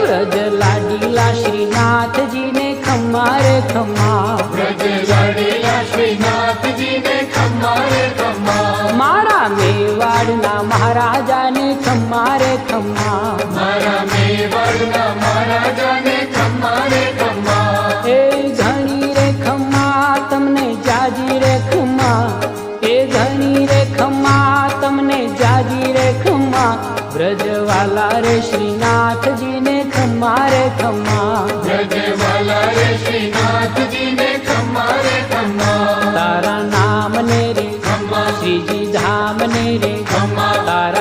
વ્રજ લાડીલા શ્રીનાથજી ને ખમ્મા રે ખમ્મા, વ્રજ લાડીલા શ્રીનાથજી ને ખમ્મા રે ખમ્મા, મારા મેવાડના મહારાજાને ખમ્મા રે ખમ્મા, મારા મેવાડના મહારાજાને ખમ્મા રે ખમ્મા, એ ઘણી રે ખમ્મા તમને જાજી રે ખમ્મા, એ ઘણી રે ખમ્મા તમને જાજી રે ખમ્મા, વ્રજવાલા રે શ્રીનાથજી ને ખમ્મા રે ખમ્મા, વ્રજવાલા રે શ્રીનાથજી ને ખમ્મા રે ખમ્મા, તારા નામ ને રે ખમ્મા, શ્રીજી ધામ ને રે ખમ્મા, તારા